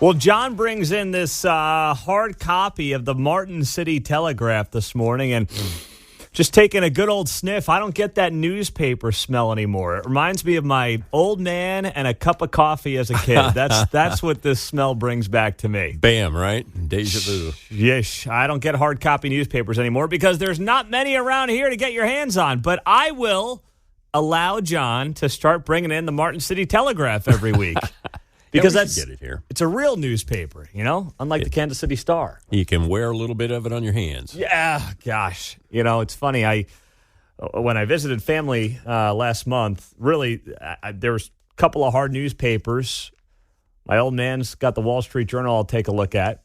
Well, John brings in this hard copy of the Martin City Telegraph this morning, and just taking a good old sniff. I don't get that newspaper smell anymore. It reminds me of my old man and a cup of coffee as a kid. That's what this smell brings back to me. Bam, right? Deja vu. Yes, I don't get hard copy newspapers anymore because there's not many around here to get your hands on. But I will allow John to start bringing in the Martin City Telegraph every week. Because get it here. It's a real newspaper, unlike the Kansas City Star. You can wear a little bit of it on your hands. Yeah, gosh. It's funny. When I visited family last month, really, there was a couple of hard newspapers. My old man's got the Wall Street Journal I'll take a look at.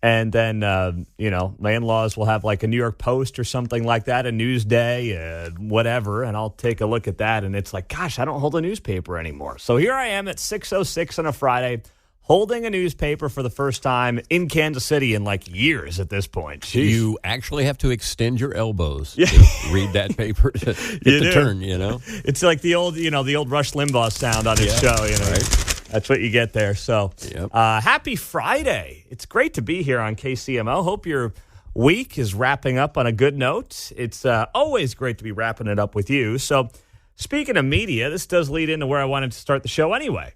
And then, my in-laws will have like a New York Post or something like that, a Newsday, whatever, and I'll take a look at that. And it's like, gosh, I don't hold a newspaper anymore. So here I am at 6:06 on a Friday, holding a newspaper for the first time in Kansas City in like years at this point. Jeez. You actually have to extend your elbows to read that paper to get the turn, It's like the old Rush Limbaugh sound on his show, Right. That's what you get there. So, happy Friday. It's great to be here on KCMO. Hope your week is wrapping up on a good note. It's always great to be wrapping it up with you. So, speaking of media, this does lead into where I wanted to start the show anyway.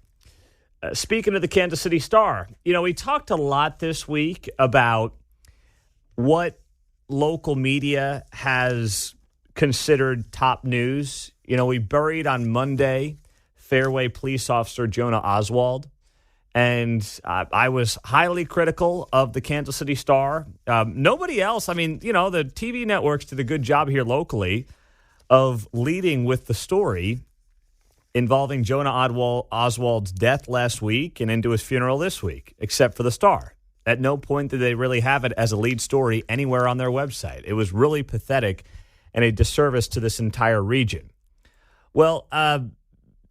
Speaking of the Kansas City Star, we talked a lot this week about what local media has considered top news. We buried on Monday Fairway police officer Jonah Oswald, and I was highly critical of the Kansas City Star. Nobody else, the TV networks did a good job here locally of leading with the story involving Jonah Oswald's death last week and into his funeral this week, except for the Star. At no point did they really have it as a lead story anywhere on their website. It was really pathetic and a disservice to this entire region. Well,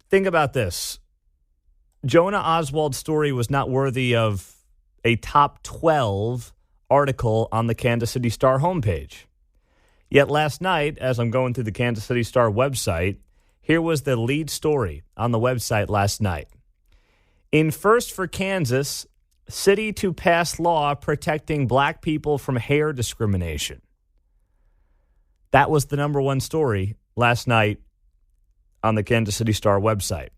think about this. Jonah Oswald's story was not worthy of a top 12 article on the Kansas City Star homepage. Yet last night, as I'm going through the Kansas City Star website, here was the lead story on the website last night. In first for Kansas, city to pass law protecting black people from hair discrimination. That was the number one story last night on the Kansas City Star website.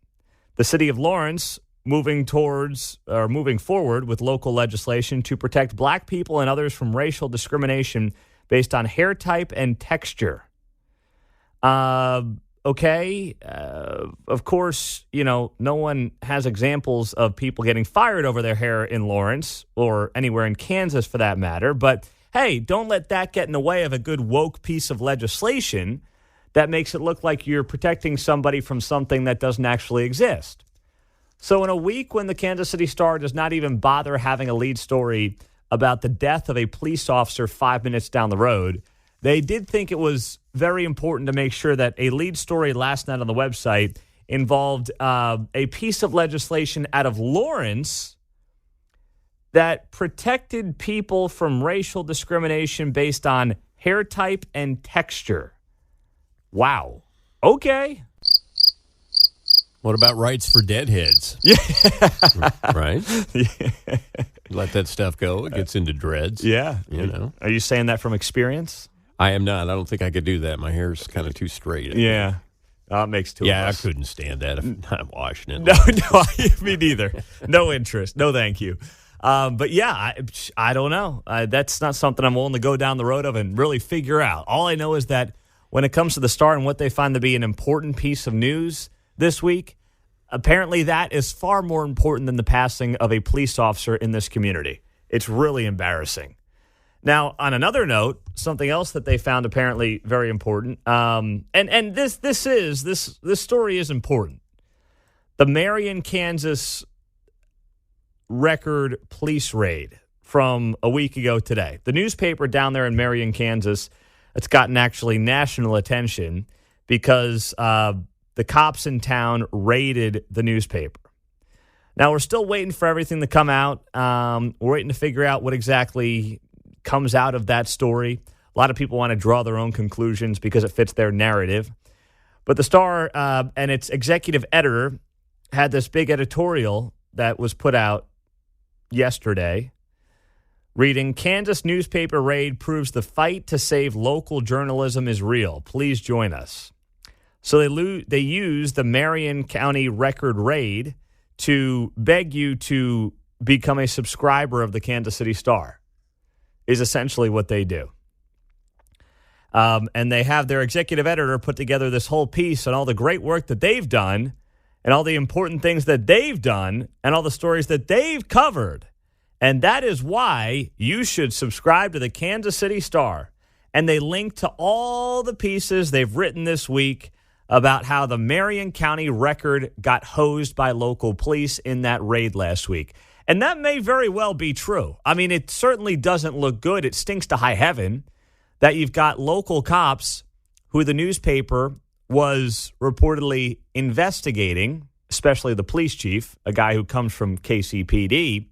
The city of Lawrence moving forward with local legislation to protect black people and others from racial discrimination based on hair type and texture. Okay. Of course, no one has examples of people getting fired over their hair in Lawrence or anywhere in Kansas for that matter. But hey, don't let that get in the way of a good woke piece of legislation that makes it look like you're protecting somebody from something that doesn't actually exist. So in a week when the Kansas City Star does not even bother having a lead story about the death of a police officer 5 minutes down the road, they did think it was very important to make sure that a lead story last night on the website involved a piece of legislation out of Lawrence that protected people from racial discrimination based on hair type and texture. Wow. Okay. What about rights for deadheads? Yeah. Right? Yeah. Let that stuff go. It gets into dreads. Yeah. Are you saying that from experience? I am not. I don't think I could do that. My hair's kind of too straight. Yeah. It makes two of us. I couldn't stand that if I'm washing it. No, me neither. No interest. No, thank you. But yeah, I don't know. That's not something I'm willing to go down the road of and really figure out. All I know is that when it comes to the Star and what they find to be an important piece of news this week, apparently that is far more important than the passing of a police officer in this community. It's really embarrassing. Now, on another note, something else that they found apparently very important, and this story is important. The Marion, Kansas record police raid from a week ago today. The newspaper down there in Marion, Kansas, it's gotten actually national attention because the cops in town raided the newspaper. Now, we're still waiting for everything to come out. We're waiting to figure out what exactly comes out of that story. A lot of people want to draw their own conclusions because it fits their narrative. But the Star and its executive editor had this big editorial that was put out yesterday reading, Kansas newspaper raid proves the fight to save local journalism is real. Please join us. So they used the Marion County Record raid to beg you to become a subscriber of the Kansas City Star, is essentially what they do. And they have their executive editor put together this whole piece on all the great work that they've done and all the important things that they've done and all the stories that they've covered. And that is why you should subscribe to the Kansas City Star. And they link to all the pieces they've written this week about how the Marion County Record got hosed by local police in that raid last week. And that may very well be true. I mean, it certainly doesn't look good. It stinks to high heaven that you've got local cops who the newspaper was reportedly investigating, especially the police chief, a guy who comes from KCPD.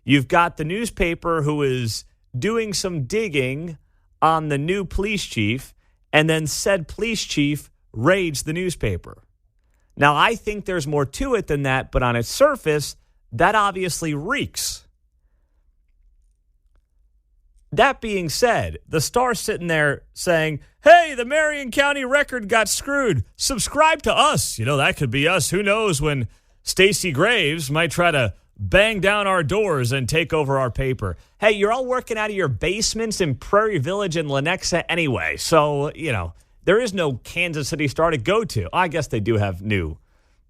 You've got the newspaper who is doing some digging on the new police chief, and then said police chief raids the newspaper. Now, I think there's more to it than that, but on its surface, that obviously reeks. That being said, the Star's sitting there saying, hey, the Marion County Record got screwed. Subscribe to us. You know, that could be us. Who knows when Stacey Graves might try to bang down our doors and take over our paper. Hey, you're all working out of your basements in Prairie Village and Lenexa anyway. So, you know, there is no Kansas City Star to go to. I guess they do have new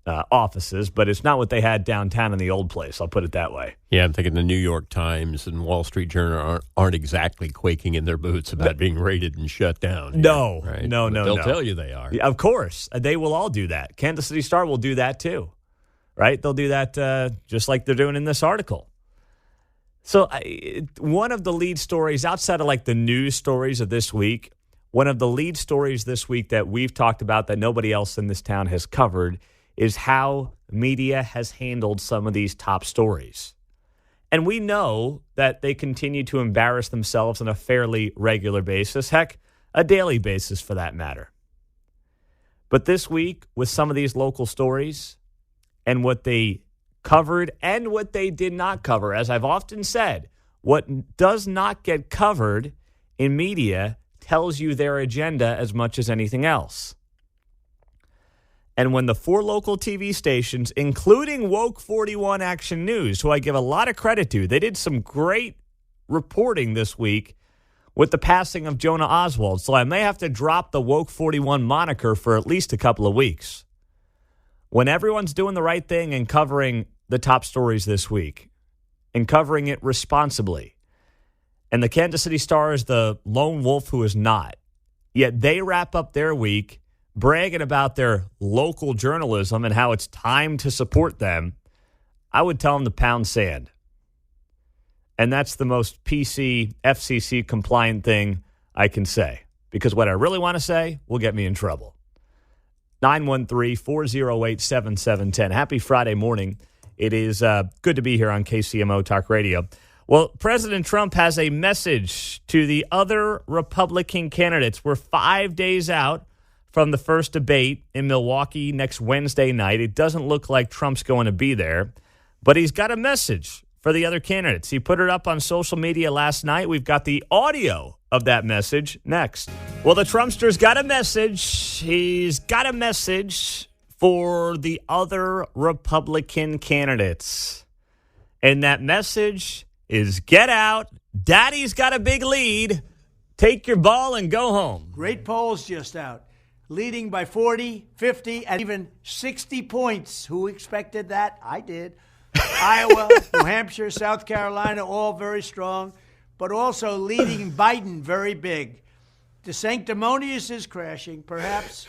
offices, but it's not what they had downtown in the old place. I'll put it that way. Yeah, I'm thinking the New York Times and Wall Street Journal aren't exactly quaking in their boots about being raided and shut down. No, right? no. They'll tell you they are. Yeah, of course. They will all do that. Kansas City Star will do that too, right? They'll do that just like they're doing in this article. So one of the lead stories outside of like the news stories of this week, one of the lead stories this week that we've talked about that nobody else in this town has covered is how media has handled some of these top stories. And we know that they continue to embarrass themselves on a fairly regular basis, heck, a daily basis for that matter. But this week, with some of these local stories and what they covered and what they did not cover, as I've often said, what does not get covered in media tells you their agenda as much as anything else. And when the 4 local TV stations, including Woke 41 Action News, who I give a lot of credit to, they did some great reporting this week with the passing of Jonah Oswald. So I may have to drop the Woke 41 moniker for at least a couple of weeks. When everyone's doing the right thing and covering the top stories this week and covering it responsibly, and the Kansas City Star is the lone wolf who is not, yet they wrap up their week bragging about their local journalism and how it's time to support them, I would tell them to pound sand. And that's the most PC, FCC compliant thing I can say. Because what I really want to say will get me in trouble. 913-408-7710. Happy Friday morning. It is good to be here on KCMO Talk Radio. Well, President Trump has a message to the other Republican candidates. We're 5 days out from the first debate in Milwaukee next Wednesday night. It doesn't look like Trump's going to be there, but he's got a message for the other candidates. He put it up on social media last night. We've got the audio of that message next. Well, the Trumpster's got a message. He's got a message for the other Republican candidates. And that message is get out. Daddy's got a big lead. Take your ball and go home. Great polls just out. Leading by 40, 50, and even 60 points. Who expected that? I did. Iowa, New Hampshire, South Carolina, all very strong, but also leading Biden very big. DeSanctimonious is crashing. Perhaps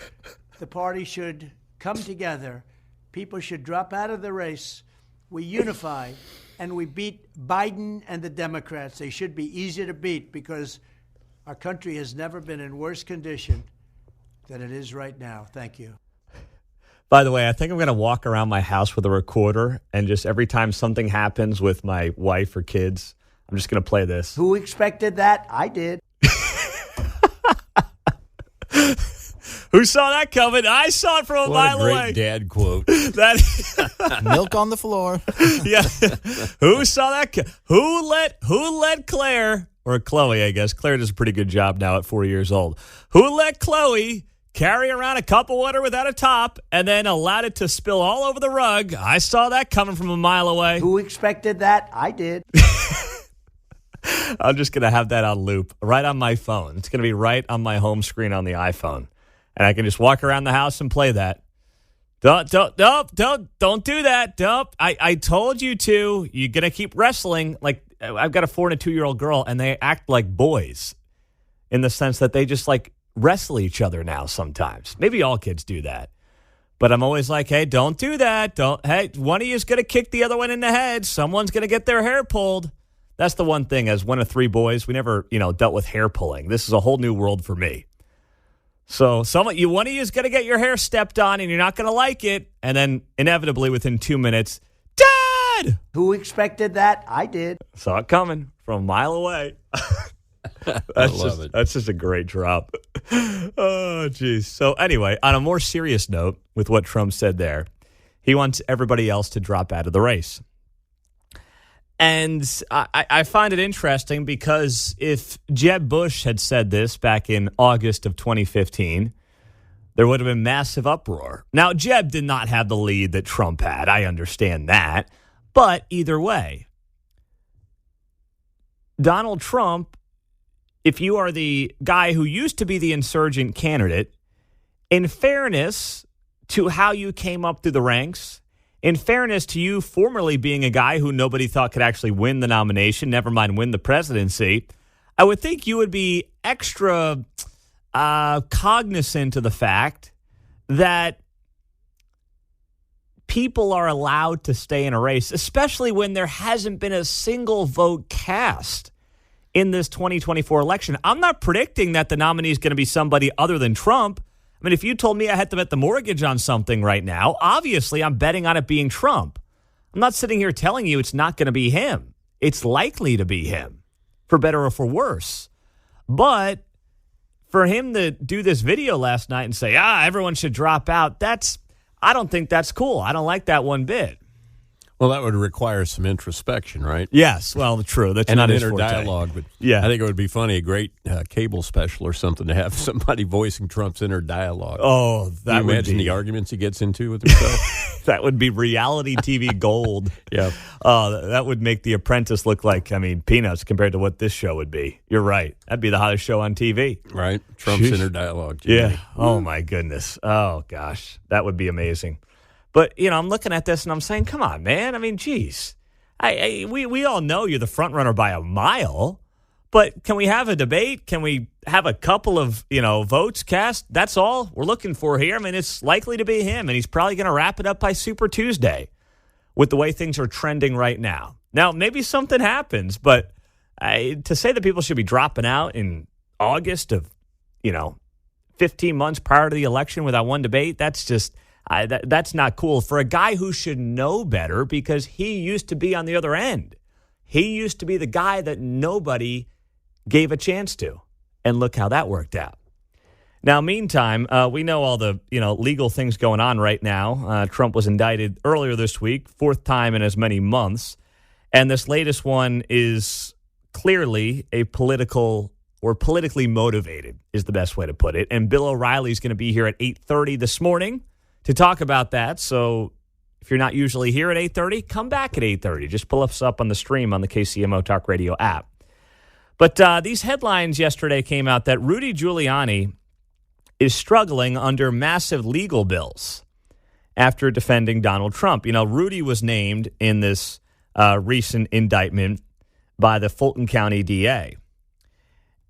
the party should come together. People should drop out of the race. We unify, and we beat Biden and the Democrats. They should be easy to beat because our country has never been in worse condition than it is right now. Thank you. By the way, I think I'm going to walk around my house with a recorder, and just every time something happens with my wife or kids, I'm just going to play this. Who expected that? I did. Who saw that coming? I saw it from a mile What a great away. dad quote. That Milk on the floor. yeah. Who saw that? Who let Claire, or Chloe, I guess. Claire does a pretty good job now at 4 years old. Who let Chloe carry around a cup of water without a top and then allowed it to spill all over the rug? I saw that coming from a mile away. Who expected that? I did. I'm just going to have that on loop right on my phone. It's going to be right on my home screen on the iPhone. And I can just walk around the house and play that. Don't do that. Don't. I told you to. You're going to keep wrestling. Like, I've got a 4 and a 2-year-old girl, and they act like boys in the sense that they just, like, wrestle each other now sometimes. Maybe all kids do that. But I'm always like, hey, don't do that. Hey, one of you is going to kick the other one in the head. Someone's going to get their hair pulled. That's the one thing. As one of 3 boys, we never, dealt with hair pulling. This is a whole new world for me. So one of you is going to get your hair stepped on, and you're not going to like it. And then inevitably within 2 minutes, Dad! Who expected that? I did. Saw it coming from a mile away. I love it. That's just a great drop. Oh, geez. So anyway, on a more serious note with what Trump said there, he wants everybody else to drop out of the race. And I find it interesting because if Jeb Bush had said this back in August of 2015, there would have been massive uproar. Now, Jeb did not have the lead that Trump had. I understand that. But either way, Donald Trump, if you are the guy who used to be the insurgent candidate, in fairness to how you came up through the ranks, in fairness to you formerly being a guy who nobody thought could actually win the nomination, never mind win the presidency, I would think you would be extra cognizant of the fact that people are allowed to stay in a race, especially when there hasn't been a single vote cast in this 2024 election. I'm not predicting that the nominee is going to be somebody other than Trump. I mean, if you told me I had to bet the mortgage on something right now, obviously I'm betting on it being Trump. I'm not sitting here telling you it's not going to be him. It's likely to be him, for better or for worse. But for him to do this video last night and say, everyone should drop out, I don't think that's cool. I don't like that one bit. Well, that would require some introspection, right? Yes, well, true. That's and not an his inner forte. dialogue. But Yeah. I think it would be funny, a great cable special or something, to have somebody voicing Trump's inner dialogue. Oh, Can that you would imagine be the arguments he gets into with himself? that would be reality TV gold. Yeah. That would make The Apprentice look like, peanuts compared to what this show would be. You're right. That'd be the hottest show on TV. Right? Trump's Sheesh. inner dialogue. Yeah. Oh, my goodness. Oh, gosh. That would be amazing. But, I'm looking at this and I'm saying, come on, man. Geez. We all know you're the front runner by a mile, but can we have a debate? Can we have a couple of, votes cast? That's all we're looking for here. It's likely to be him, and he's probably going to wrap it up by Super Tuesday with the way things are trending right now. Now, maybe something happens, but to say that people should be dropping out in August of, 15 months prior to the election without one debate, that's just... that's not cool for a guy who should know better because he used to be on the other end. He used to be the guy that nobody gave a chance to. And look how that worked out. Now, meantime, we know all the legal things going on right now. Trump was indicted earlier this week, 4th time in as many months. And this latest one is clearly a politically motivated is the best way to put it. And Bill O'Reilly is going to be here at 8:30 this morning to talk about that. So if you're not usually here at 8:30, come back at 8:30. Just pull us up on the stream on the KCMO Talk Radio app. But these headlines yesterday came out that Rudy Giuliani is struggling under massive legal bills after defending Donald Trump. Rudy was named in this recent indictment by the Fulton County DA.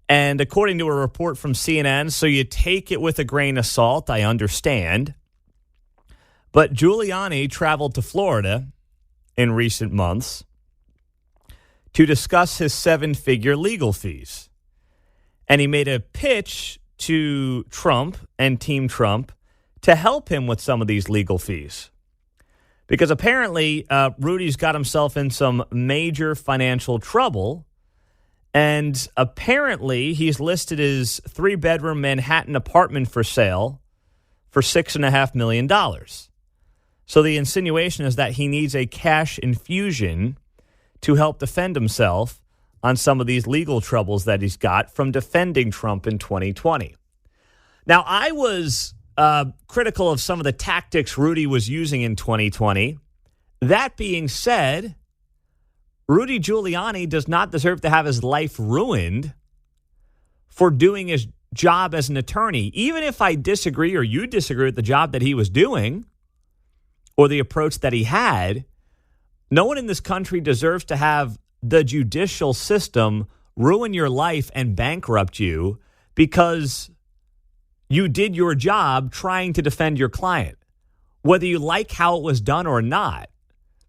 And according to a report from CNN, so you take it with a grain of salt, I understand, but Giuliani traveled to Florida in recent months to discuss his 7-figure legal fees. And he made a pitch to Trump and Team Trump to help him with some of these legal fees. Because apparently Rudy's got himself in some major financial trouble. And apparently he's listed his 3-bedroom Manhattan apartment for sale for $6.5 million. So the insinuation is that he needs a cash infusion to help defend himself on some of these legal troubles that he's got from defending Trump in 2020. Now, I was critical of some of the tactics Rudy was using in 2020. That being said, Rudy Giuliani does not deserve to have his life ruined for doing his job as an attorney. Even if I disagree or you disagree with the job that he was doing or the approach that he had, no one in this country deserves to have the judicial system ruin your life and bankrupt you because you did your job trying to defend your client. Whether you like how it was done or not,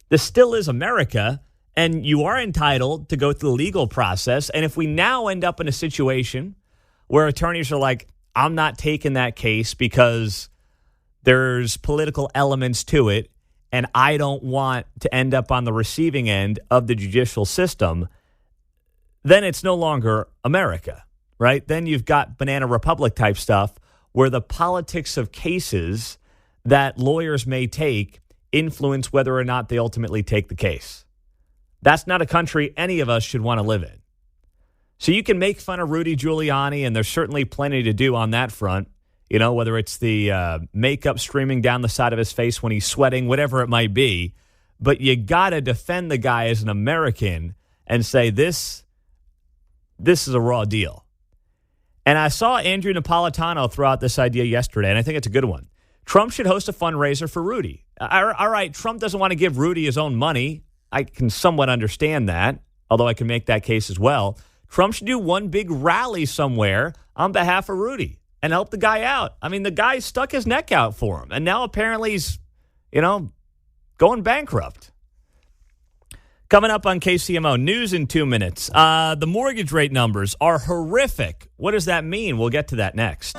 this still is America, and you are entitled to go through the legal process. And if we now end up in a situation where attorneys are like, I'm not taking that case because there's political elements to it, and I don't want to end up on the receiving end of the judicial system, then it's no longer America, right? Then you've got Banana Republic type stuff where the politics of cases that lawyers may take influence whether or not they ultimately take the case. That's not a country any of us should want to live in. So you can make fun of Rudy Giuliani, and there's certainly plenty to do on that front. You know, whether it's the makeup streaming down the side of his face when he's sweating, whatever it might be. But you got to defend the guy as an American and say this is a raw deal. And I saw Andrew Napolitano throw out this idea yesterday, and I think it's a good one. Trump should host a fundraiser for Rudy. All right, Trump doesn't want to give Rudy his own money. I can somewhat understand that, although I can make that case as well. Trump should do one big rally somewhere on behalf of Rudy and help the guy out. I mean, the guy stuck his neck out for him, and now apparently he's, going bankrupt. Coming up on KCMO, news in 2 minutes. The mortgage rate numbers are horrific. What does that mean? We'll get to that next.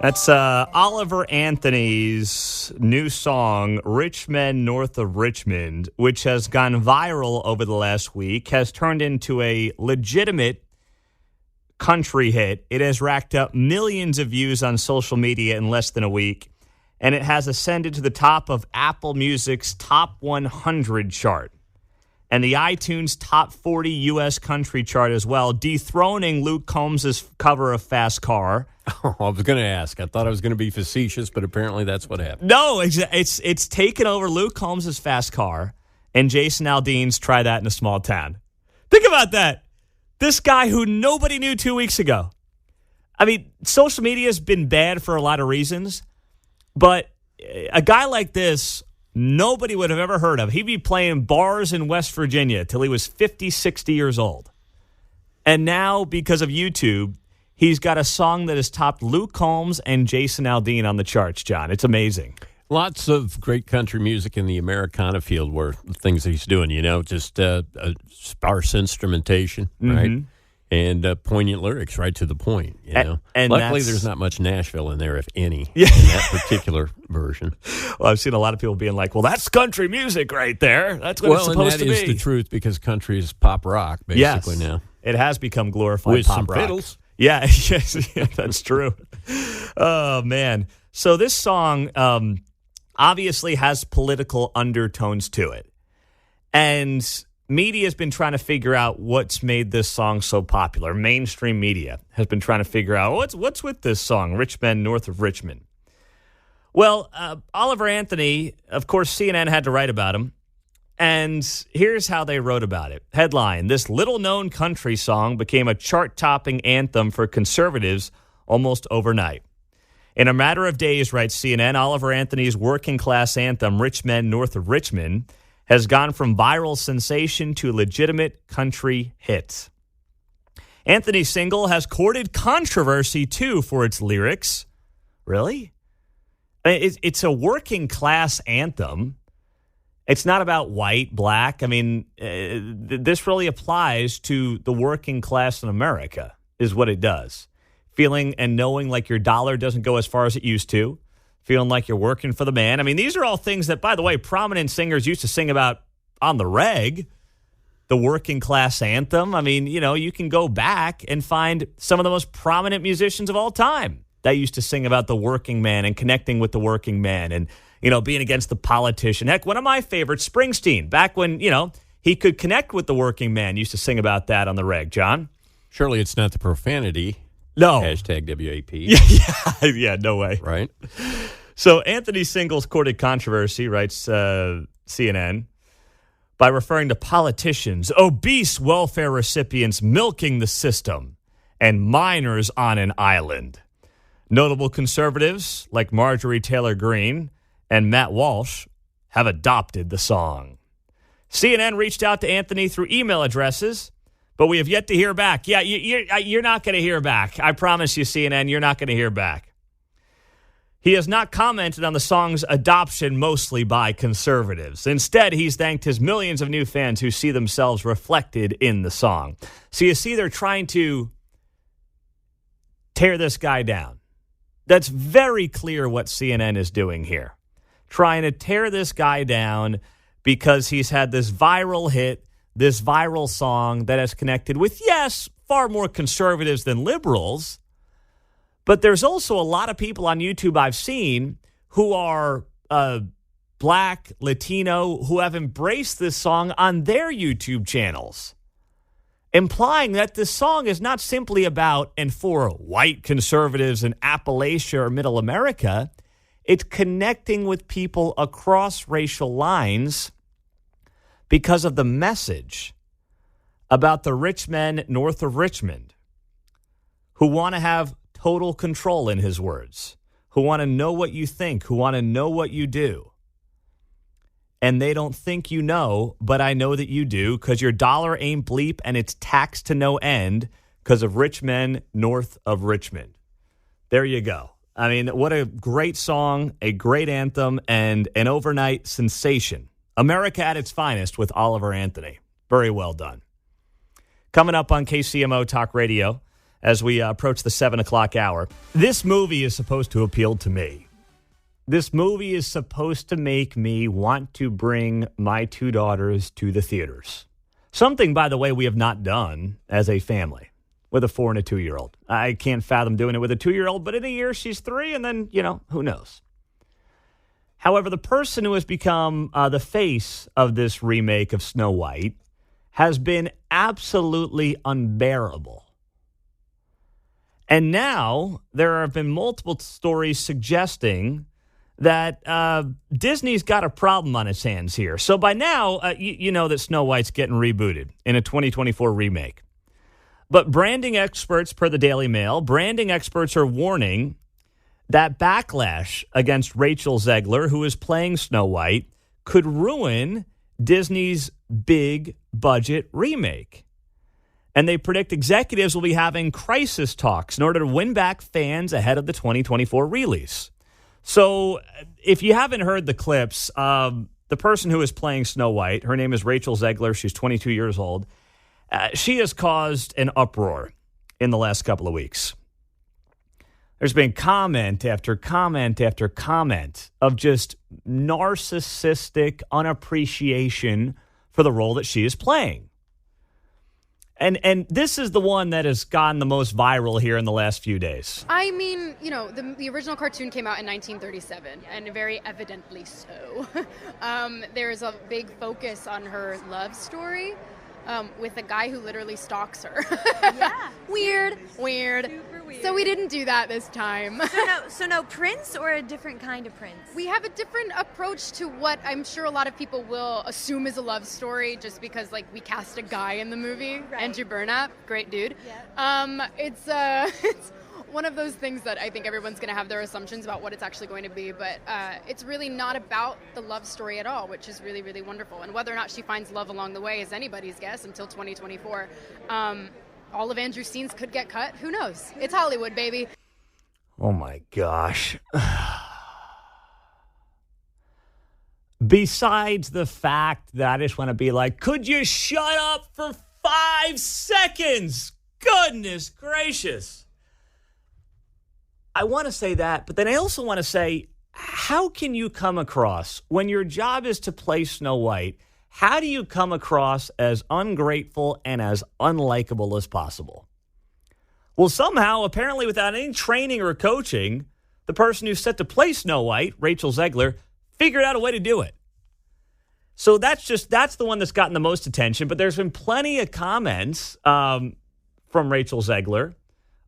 That's Oliver Anthony's new song, Rich Men North of Richmond, which has gone viral over the last week, has turned into a legitimate country hit. It has racked up millions of views on social media in less than a week, and it has ascended to the top of Apple Music's Top 100 chart and the iTunes Top 40 U.S. country chart as well, dethroning Luke Combs' cover of Fast Car. Oh, I was going to ask. I thought I was going to be facetious, but apparently that's what happened. No, it's taken over Luke Combs' Fast Car and Jason Aldean's Try That in a Small Town. Think about that. This guy who nobody knew 2 weeks ago. I mean, social media has been bad for a lot of reasons, but a guy like this, nobody would have ever heard of. He'd be playing bars in West Virginia till he was 50, 60 years old. And now, because of YouTube, he's got a song that has topped Luke Combs and Jason Aldean on the charts, John. It's amazing. Lots of great country music in the Americana field where the things that he's doing, just sparse instrumentation, right? And poignant lyrics right to the point, And luckily, there's not much Nashville in there, if any, in that particular version. Well, I've seen a lot of people being like, well, that's country music right there. That's what it's supposed to be. Well, and that is the truth because country is pop rock, basically, now. It has become glorified with pop some rock. Fiddles. Yeah, that's true. Oh, man. So this song obviously has political undertones to it. And media has been trying to figure out what's made this song so popular. Mainstream media has been trying to figure out what's with this song, Rich Men North of Richmond. Well, Oliver Anthony, of course, CNN had to write about him. And here's how they wrote about it. Headline, this little-known country song became a chart-topping anthem for conservatives almost overnight. In a matter of days, writes CNN, Oliver Anthony's working-class anthem, Rich Men North of Richmond, has gone from viral sensation to legitimate country hit. Anthony's single has courted controversy, too, for its lyrics. Really? It's a working-class anthem. It's not about white, black. I mean, this really applies to the working class in America, is what it does. Feeling and knowing like your dollar doesn't go as far as it used to. Feeling like you're working for the man. I mean, these are all things that, by the way, prominent singers used to sing about on the reg. The working class anthem. I mean, you can go back and find some of the most prominent musicians of all time that used to sing about the working man and connecting with the working man and, being against the politician. Heck, one of my favorites, Springsteen, back when, he could connect with the working man, used to sing about that on the reg. John? Surely it's not the profanity. No. Hashtag WAP. Yeah, no way. Right? So Anthony Singles courted controversy, writes CNN, by referring to politicians, obese welfare recipients milking the system, and minors on an island. Notable conservatives like Marjorie Taylor Greene and Matt Walsh have adopted the song. CNN reached out to Anthony through email addresses, but we have yet to hear back. Yeah, you're not going to hear back. I promise you, CNN, you're not going to hear back. He has not commented on the song's adoption mostly by conservatives. Instead, he's thanked his millions of new fans who see themselves reflected in the song. So you see, they're trying to tear this guy down. That's very clear what CNN is doing here. Trying to tear this guy down because he's had this viral hit, this viral song that has connected with, yes, far more conservatives than liberals. But there's also a lot of people on YouTube I've seen who are Black, Latino, who have embraced this song on their YouTube channels, implying that this song is not simply about and for white conservatives in Appalachia or Middle America. It's connecting with people across racial lines because of the message about the rich men north of Richmond who want to have total control, in his words, who want to know what you think, who want to know what you do. And they don't think you know, but I know that you do because your dollar ain't bleep and it's taxed to no end because of rich men north of Richmond. There you go. I mean, what a great song, a great anthem, and an overnight sensation. America at its finest with Oliver Anthony. Very well done. Coming up on KCMO Talk Radio as we approach the 7 o'clock hour. This movie is supposed to appeal to me. This movie is supposed to make me want to bring my two daughters to the theaters. Something, by the way, we have not done as a family with a 4 and a 2-year-old. I can't fathom doing it with a 2-year-old, but in a year she's 3, and then, who knows? However, the person who has become the face of this remake of Snow White has been absolutely unbearable. And now there have been multiple stories suggesting that Disney's got a problem on its hands here. So by now, you know that Snow White's getting rebooted in a 2024 remake. But branding experts, per the Daily Mail, branding experts are warning that backlash against Rachel Zegler, who is playing Snow White, could ruin Disney's big budget remake. And they predict executives will be having crisis talks in order to win back fans ahead of the 2024 release. So if you haven't heard the clips, the person who is playing Snow White, her name is Rachel Zegler. She's 22 years old. She has caused an uproar in the last couple of weeks. There's been comment after comment after comment of just narcissistic unappreciation for the role that she is playing. And this is the one that has gone the most viral here in the last few days. I mean, the original cartoon came out in 1937, and very evidently so. There's a big focus on her love story with a guy who literally stalks her. Yeah. Weird. Super weird. So we didn't do that this time. So no Prince, or a different kind of Prince? We have a different approach to what I'm sure a lot of people will assume is a love story just because, we cast a guy in the movie. Right. Andrew Burnap, great dude. Yeah. It's one of those things that I think everyone's going to have their assumptions about what it's actually going to be, but it's really not about the love story at all, which is really, really wonderful. And whether or not she finds love along the way is anybody's guess until 2024. All of Andrew's scenes could get cut. Who knows? It's Hollywood, baby. Oh, my gosh. Besides the fact that I just want to be like, could you shut up for 5 seconds? Goodness gracious. I want to say that, but then I also want to say, how can you come across, when your job is to play Snow White, how do you come across as ungrateful and as unlikable as possible? Well, somehow, apparently without any training or coaching, the person who's set to play Snow White, Rachel Zegler, figured out a way to do it. So that's the one that's gotten the most attention. But there's been plenty of comments from Rachel Zegler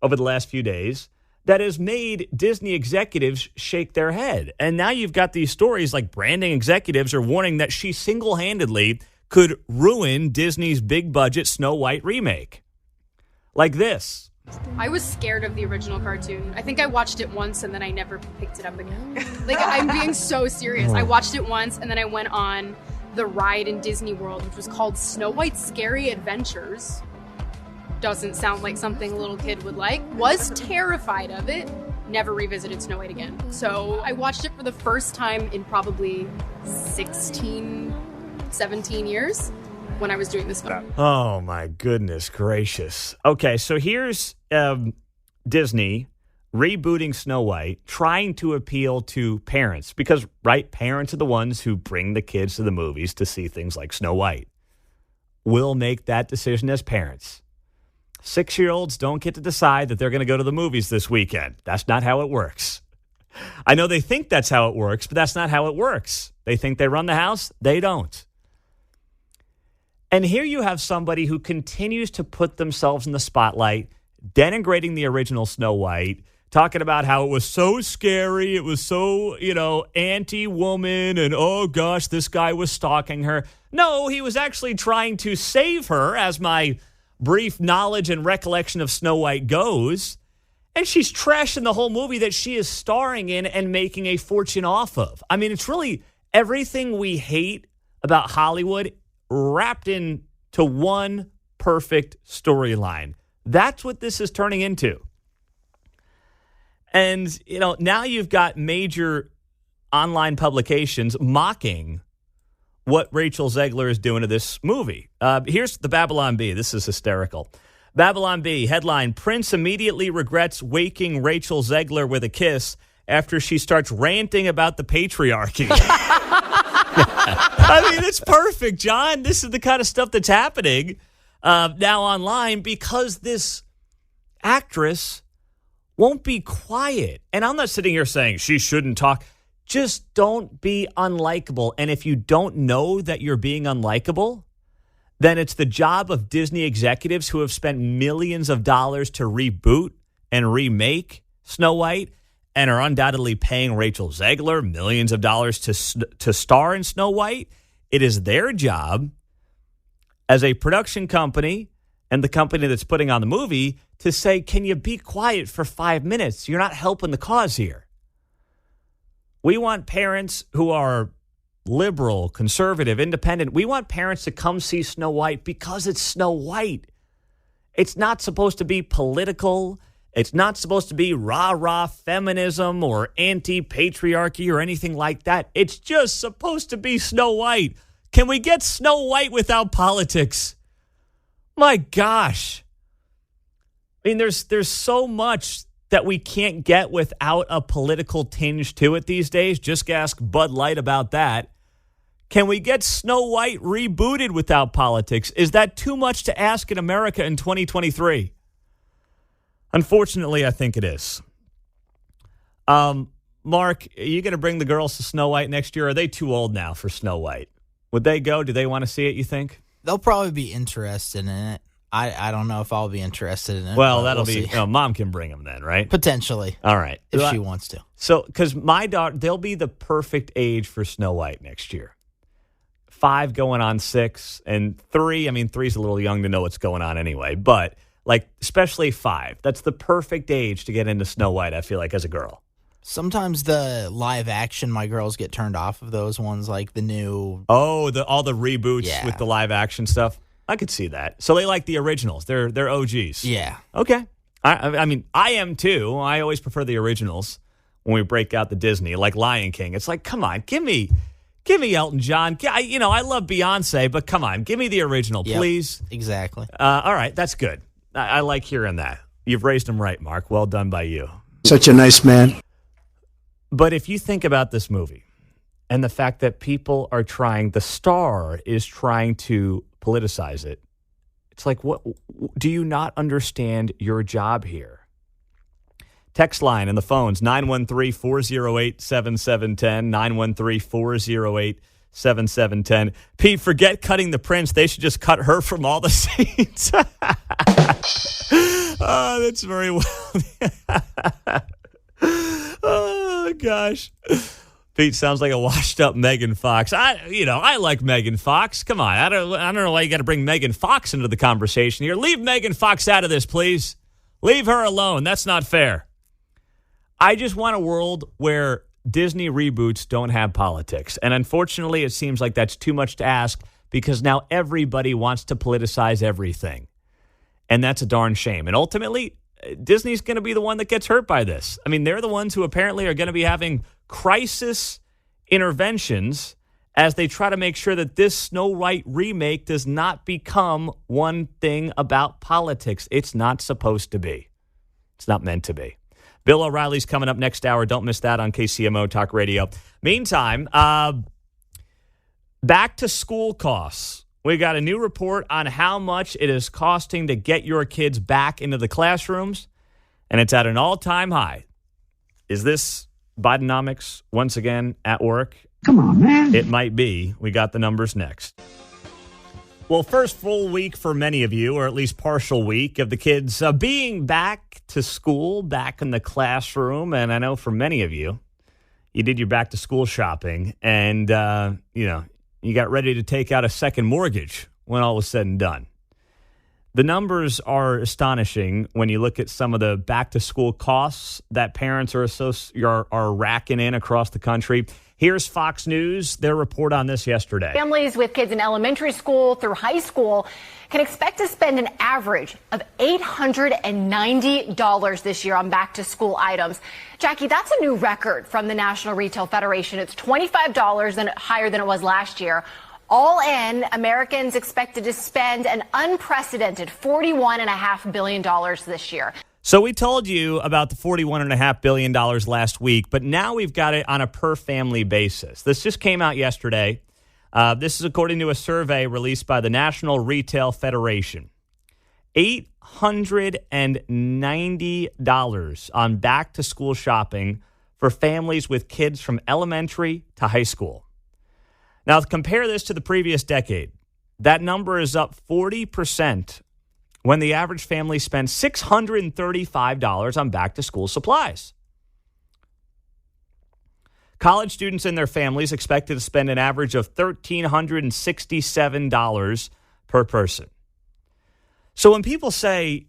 over the last few days that has made Disney executives shake their head. And now you've got these stories like branding executives are warning that she single-handedly could ruin Disney's big-budget Snow White remake. Like this. I was scared of the original cartoon. I think I watched it once and then I never picked it up again. Like, I'm being so serious. I watched it once and then I went on the ride in Disney World, which was called Snow White's Scary Adventures. Doesn't sound like something a little kid would like. Was terrified of it. Never revisited Snow White again. So I watched it for the first time in probably 16, 17 years when I was doing this film. Oh, my goodness gracious. Okay, so here's Disney rebooting Snow White, trying to appeal to parents. Because, right, parents are the ones who bring the kids to the movies to see things like Snow White. We'll make that decision as parents. 6-year-olds don't get to decide that they're going to go to the movies this weekend. That's not how it works. I know they think that's how it works, but that's not how it works. They think they run the house. They don't. And here you have somebody who continues to put themselves in the spotlight, denigrating the original Snow White, talking about how it was so scary, it was so, anti-woman, and oh gosh, this guy was stalking her. No, he was actually trying to save her, as my brief knowledge and recollection of Snow White goes. And she's trashing the whole movie that she is starring in and making a fortune off of. I mean, it's really everything we hate about Hollywood wrapped into one perfect storyline. That's what this is turning into. And, now you've got major online publications mocking what Rachel Zegler is doing to this movie. Here's the Babylon Bee. This is hysterical. Babylon Bee, headline, Prince immediately regrets waking Rachel Zegler with a kiss after she starts ranting about the patriarchy. I mean, it's perfect, John. This is the kind of stuff that's happening now online because this actress won't be quiet. And I'm not sitting here saying she shouldn't talk. Just don't be unlikable. And if you don't know that you're being unlikable, then it's the job of Disney executives who have spent millions of dollars to reboot and remake Snow White and are undoubtedly paying Rachel Zegler millions of dollars to star in Snow White. It is their job as a production company and the company that's putting on the movie to say, can you be quiet for 5 minutes? You're not helping the cause here. We want parents who are liberal, conservative, independent. We want parents to come see Snow White because it's Snow White. It's not supposed to be political. It's not supposed to be rah-rah feminism or anti-patriarchy or anything like that. It's just supposed to be Snow White. Can we get Snow White without politics? My gosh. I mean, there's so much that we can't get without a political tinge to it these days. Just ask Bud Light about that. Can we get Snow White rebooted without politics? Is that too much to ask in America in 2023? Unfortunately, I think it is. Mark, are you going to bring the girls to Snow White next year? Or are they too old now for Snow White? Would they go? Do they want to see it, you think? They'll probably be interested in it. I don't know if I'll be interested in it. Well, that'll be... Mom can bring them then, right? Potentially. All right. If she wants to. So, because my daughter, they'll be the perfect age for Snow White next year. 5 going on 6, and 3, 3's a little young to know what's going on anyway, but especially 5. That's the perfect age to get into Snow White, I feel like, as a girl. Sometimes the live action, my girls get turned off of those ones, like the new... Oh, all the reboots with the live action stuff. I could see that. So they like the originals. They're OGs. Yeah. Okay. I am too. I always prefer the originals when we break out the Disney, like Lion King. It's like, come on, give me Elton John. I love Beyonce, but come on, give me the original, please. Exactly. All right, that's good. I like hearing that. You've raised them right, Mark. Well done by you. Such a nice man. But if you think about this movie and the fact that the star is trying to politicize it, It's like, what? Do you not understand your job here? Text line and the phones, 913-408-7710, 913-408-7710. Pete, forget cutting the Prince. They should just cut her from all the scenes. Oh, that's very well. Oh, gosh. Pete sounds like a washed-up Megan Fox. I like Megan Fox. Come on. I don't know why you got to bring Megan Fox into the conversation here. Leave Megan Fox out of this, please. Leave her alone. That's not fair. I just want a world where Disney reboots don't have politics. And unfortunately, it seems like that's too much to ask because now everybody wants to politicize everything. And that's a darn shame. And ultimately, Disney's going to be the one that gets hurt by this. I mean, they're the ones who apparently are going to be having crisis interventions as they try to make sure that this Snow White remake does not become one thing about politics. It's not supposed to be. It's not meant to be. Bill O'Reilly's coming up next hour. Don't miss that on KCMO Talk Radio. Meantime, back to school costs. We got a new report on how much it is costing to get your kids back into the classrooms, and it's at an all-time high. Is this Bidenomics once again at work? Come on, man. It might be. We got the numbers next. Well, first full week for many of you, or at least partial week, of the kids being back to school, back in the classroom. And I know for many of you, you did your back to school shopping and, you got ready to take out a second mortgage when all was said and done. The numbers are astonishing when you look at some of the back to school costs that parents are racking in across the country. Here's Fox News, their report on this yesterday. Families with kids in elementary school through high school can expect to spend an average of $890 this year on back-to-school items. Jackie, that's a new record from the National Retail Federation. It's $25 higher than it was last year. All in, Americans expected to spend an unprecedented $41.5 billion this year. So we told you about the $41.5 billion last week, but now we've got it on a per-family basis. This just came out yesterday. This is according to a survey released by the National Retail Federation. $890 on back-to-school shopping for families with kids from elementary to high school. Now, compare this to the previous decade. That number is up 40% when the average family spends $635 on back-to-school supplies. College students and their families expected to spend an average of $1,367 per person. So when people say,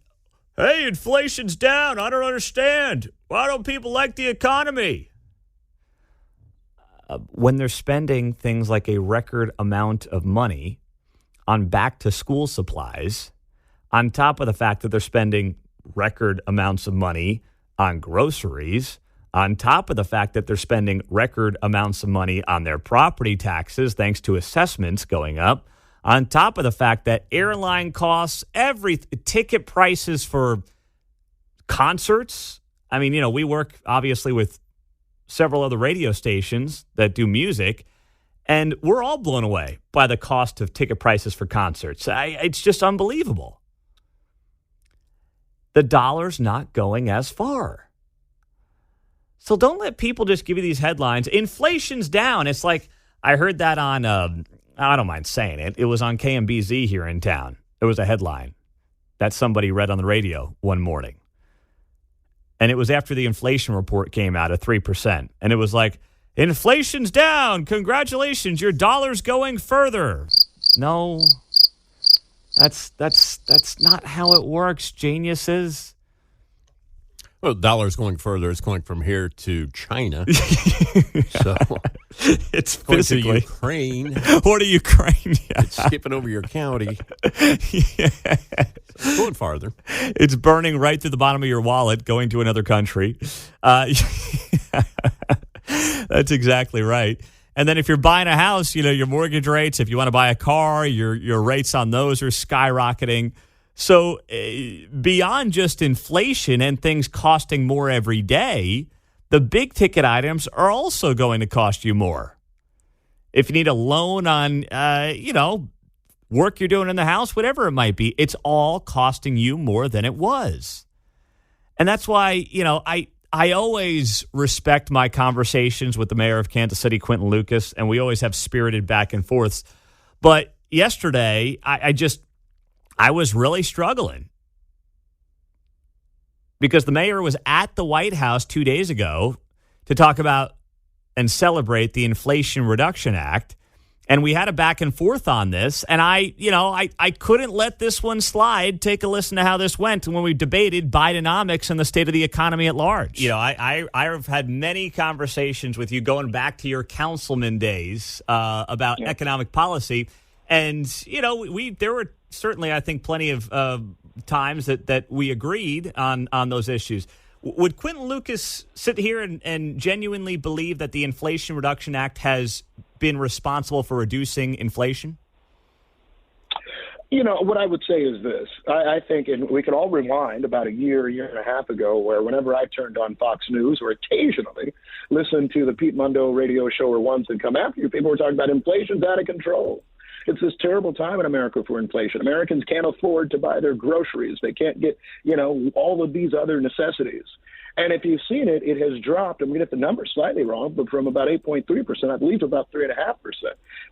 hey, inflation's down, I don't understand. Why don't people like the economy? When they're spending things like a record amount of money on back-to-school supplies, on top of the fact that they're spending record amounts of money on groceries, on top of the fact that they're spending record amounts of money on their property taxes thanks to assessments going up, on top of the fact that airline costs, ticket prices for concerts. I mean, we work obviously with several other radio stations that do music, and we're all blown away by the cost of ticket prices for concerts. It's just unbelievable. The dollar's not going as far. So don't let people just give you these headlines. Inflation's down. It's like, I heard that on, I don't mind saying it. It was on KMBZ here in town. There was a headline that somebody read on the radio one morning. And it was after the inflation report came out at 3%. And it was like, inflation's down. Congratulations. Your dollar's going further. No, that's not how it works, geniuses. Well, the dollar's going further. It's going from here to China. So it's going physically to Ukraine. Or to Ukraine. Yeah. It's skipping over your county. Yeah. It's going farther. It's burning right through the bottom of your wallet, going to another country. That's exactly right. And then if you're buying a house, your mortgage rates, if you want to buy a car, your rates on those are skyrocketing. So beyond just inflation and things costing more every day, the big ticket items are also going to cost you more. If you need a loan on, work you're doing in the house, whatever it might be. It's all costing you more than it was. And that's why, I always respect my conversations with the mayor of Kansas City, Quentin Lucas, and we always have spirited back and forths. But yesterday, I was really struggling because the mayor was at the White House 2 days ago to talk about and celebrate the Inflation Reduction Act. And we had a back and forth on this. And I couldn't let this one slide. Take a listen to how this went when we debated Bidenomics and the state of the economy at large. I've had many conversations with you going back to your councilman days about economic policy. And, there were certainly, I think, plenty of times that we agreed on those issues. Would Quentin Lucas sit here and genuinely believe that the Inflation Reduction Act has been responsible for reducing inflation? What I would say is this. I think, and we can all rewind about a year and a half ago, where whenever I turned on Fox News or occasionally listened to the Pete Mundo radio show or Ones That Come After You, people were talking about inflation's out of control. It's this terrible time in America for inflation. Americans can't afford to buy their groceries. They can't get, all of these other necessities. And if you've seen it, it has dropped. I'm going to get the numbers slightly wrong, but from about 8.3%, I believe, to about 3.5%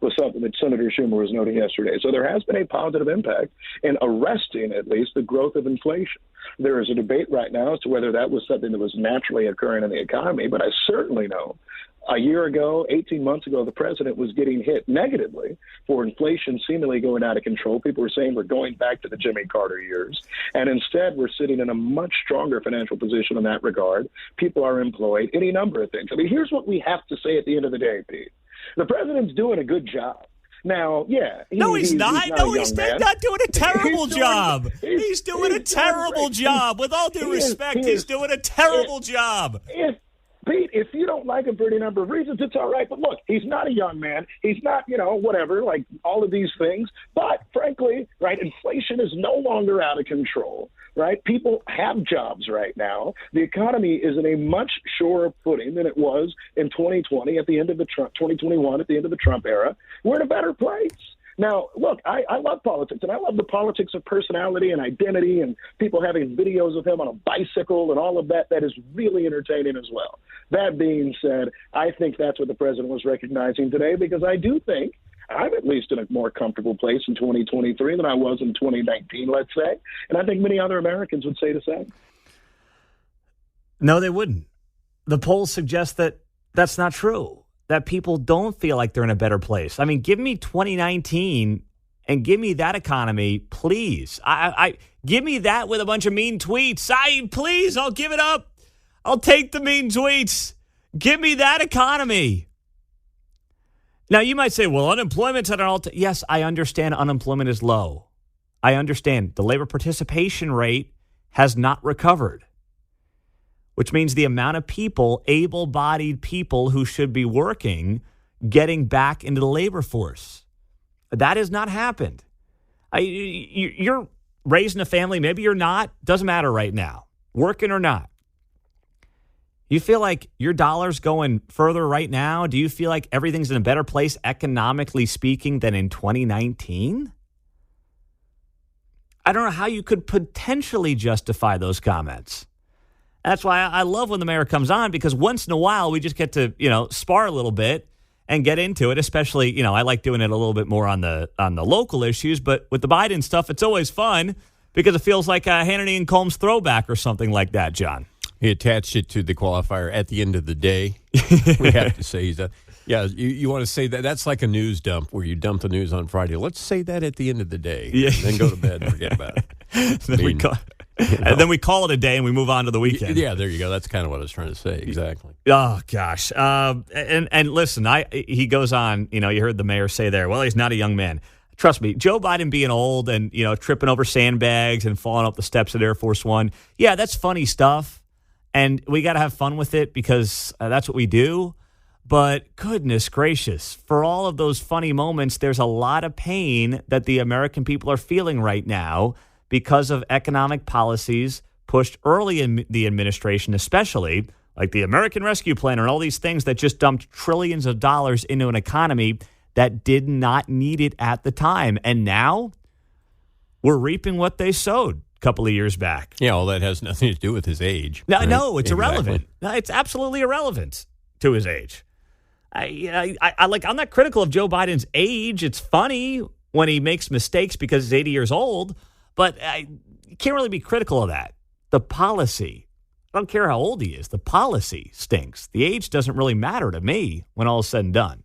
was something that Senator Schumer was noting yesterday. So there has been a positive impact in arresting, at least, the growth of inflation. There is a debate right now as to whether that was something that was naturally occurring in the economy, but I certainly know a year ago, 18 months ago, the president was getting hit negatively for inflation seemingly going out of control. People were saying we're going back to the Jimmy Carter years. And instead, we're sitting in a much stronger financial position in that regard. People are employed, any number of things. I mean, here's what we have to say at the end of the day, Pete. The president's doing a good job. Now, yeah. He's not doing a terrible job. He's doing a terrible job. With all due respect, he's doing a terrible job. Pete, if you don't like him for any number of reasons, it's all right. But look, he's not a young man. He's not, whatever, like all of these things. But frankly, right, inflation is no longer out of control, right? People have jobs right now. The economy is in a much surer footing than it was in 2020 at the end of the 2021 at the end of the Trump era. We're in a better place. Now, look, I love politics, and I love the politics of personality and identity and people having videos of him on a bicycle and all of that. That is really entertaining as well. That being said, I think that's what the president was recognizing today, because I do think I'm at least in a more comfortable place in 2023 than I was in 2019, let's say. And I think many other Americans would say the same. No, they wouldn't. The polls suggest that that's not true. That people don't feel like they're in a better place. I mean, give me 2019 and give me that economy, please. I give me that with a bunch of mean tweets. Please, I'll give it up. I'll take the mean tweets. Give me that economy. Now, you might say, well, unemployment's at an all-time. Yes, I understand unemployment is low. I understand the labor participation rate has not recovered, which means the amount of people, able-bodied people who should be working, getting back into the labor force. That has not happened. You're raising a family. Maybe you're not. Doesn't matter right now, working or not. You feel like your dollar's going further right now? Do you feel like everything's in a better place economically speaking than in 2019? I don't know how you could potentially justify those comments. That's why I love when the mayor comes on, because once in a while we just get to, spar a little bit and get into it, especially, I like doing it a little bit more on the local issues. But with the Biden stuff, it's always fun because it feels like a Hannity and Combs throwback or something like that, John. He attached it to the qualifier at the end of the day. We have to say he's a... Yeah, you want to say that? That's like a news dump where you dump the news on Friday. Let's say that at the end of the day. Yeah. Then go to bed and forget about it. And then we call it a day and we move on to the weekend. Yeah, there you go. That's kind of what I was trying to say. Exactly. Oh, gosh. And listen, he goes on, you heard the mayor say there, well, he's not a young man. Trust me, Joe Biden being old and, tripping over sandbags and falling up the steps at Air Force One. Yeah, that's funny stuff. And we got to have fun with it because that's what we do. But goodness gracious, for all of those funny moments, there's a lot of pain that the American people are feeling right now because of economic policies pushed early in the administration, especially like the American Rescue Plan and all these things that just dumped trillions of dollars into an economy that did not need it at the time. And now we're reaping what they sowed a couple of years back. Yeah, well, that has nothing to do with his age. No, right? no, it's Exactly. irrelevant. No, it's absolutely irrelevant to his age. I'm not critical of Joe Biden's age. It's funny when he makes mistakes because he's 80 years old, but you can't really be critical of that. The policy, I don't care how old he is, the policy stinks. The age doesn't really matter to me when all is said and done.